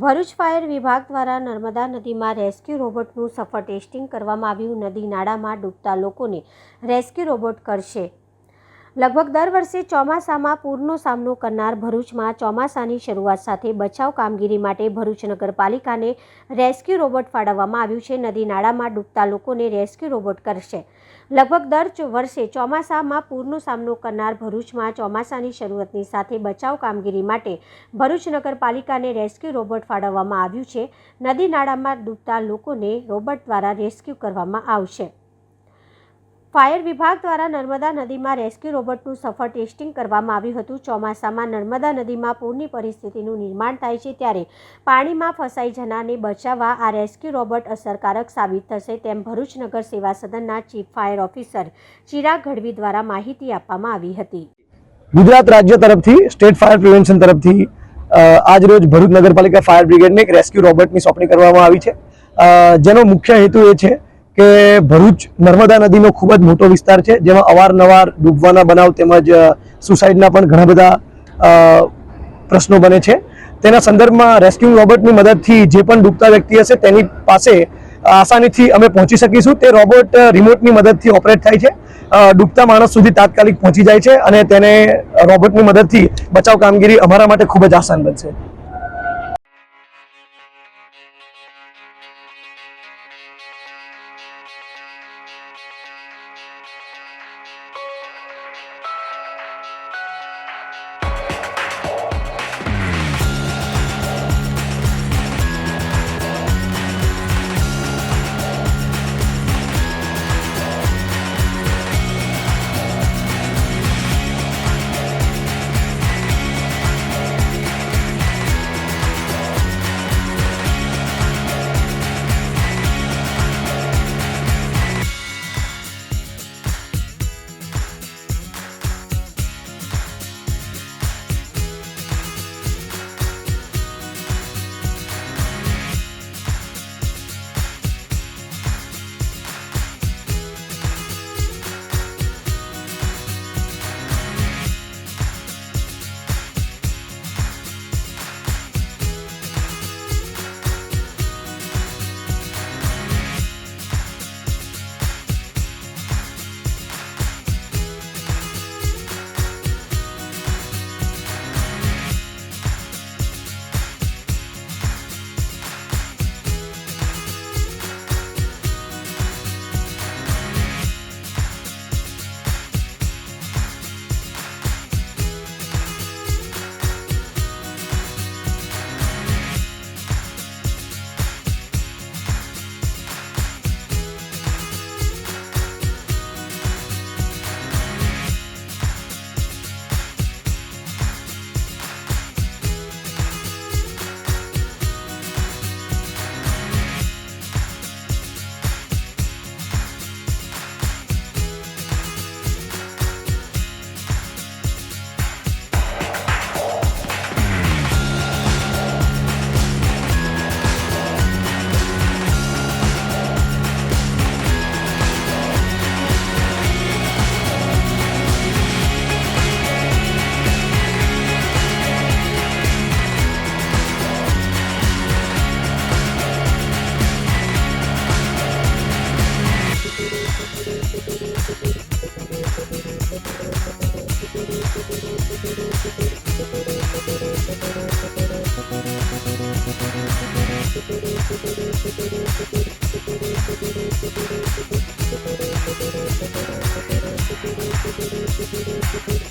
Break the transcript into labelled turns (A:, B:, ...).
A: Bharuch fire વિભાગ દ્વારા નર્મદા નદીમાં રેસ્ક્યુ રોબોટનું સફળ ટેસ્ટિંગ કરવામાં આવ્યું। નદી નાળામાં ડૂબતા લોકોને રેસ્ક્યુ રોબોટ કરશે। લગભગ દર વર્ષે ચોમાસામાં પૂરનો સામનો કરનાર ભરૂચમાં ચોમાસાની શરૂઆત સાથે બચાવ કામગીરી માટે ભરૂચ નગરપાલિકાને રેસ્ક્યુ રોબોટ ફાળવવામાં આવ્યું છે। નદી નાળામાં ડૂબતા લોકોને રેસ્ક્યુ રોબોટ કરશે। લગભગ દર વર્ષે ચોમાસામાં પૂરનો સામનો કરનાર ભરૂચમાં ચોમાસાની શરૂઆતની સાથે બચાવ કામગીરી માટે ભરૂચ નગરપાલિકાને રેસ્ક્યુ રોબોટ ફાળવવામાં આવ્યું છે। નદી નાળામાં ડૂબતા લોકોને રોબોટ દ્વારા રેસ્ક્યુ કરવામાં આવશે। ફાયર વિભાગ દ્વારા નર્મદા નદીમાં રેસ્ક્યુ રોબોટનું સફળ ટેસ્ટિંગ કરવામાં આવ્યું હતું। ચોમાસામાં નર્મદા નદીમાં પૂરની પરિસ્થિતિનું નિર્માણ થાય છે ત્યારે પાણીમાં ફસાઈ જનારને બચાવવા આ રેસ્ક્યુ રોબોટ અસરકારક સાબિત થશે તેમ ભરૂચ નગર સેવા સદનના chief fire officer Chirag Gadhvi દ્વારા માહિતી આપવામાં આવી હતી।
B: ગુજરાત રાજ્ય તરફથી સ્ટેટ ફાયર પ્રિવેન્શન તરફથી આજ રોજ ભરૂચ નગરપાલિકા ફાયર બ્રિગેડને એક રેસ્ક્યુ રોબોટની સોંપણી કરવામાં આવી છે, જેનો મુખ્ય હેતુ એ છે કે ભરૂચ નર્મદા નદીનો ખૂબ જ મોટો વિસ્તાર છે, જેમાં અવારનવાર ડૂબવાના બનાવ તેમજ સુસાઇડના પણ ઘણા બધા પ્રશ્નો બને છે। તેના સંદર્ભમાં રેસ્ક્યુ રોબોટની મદદથી જે પણ ડૂબતા વ્યક્તિ હશે તેની પાસે આસાનીથી અમે પહોંચી શકીશું। તે રોબોટ રિમોટની મદદથી ઓપરેટ થાય છે, ડૂબતા માણસ સુધી તાત્કાલિક પહોંચી જાય છે અને તેને રોબોટની મદદથી બચાવ કામગીરી અમારા માટે ખૂબ જ આસાન બનશે।
C: Thank you.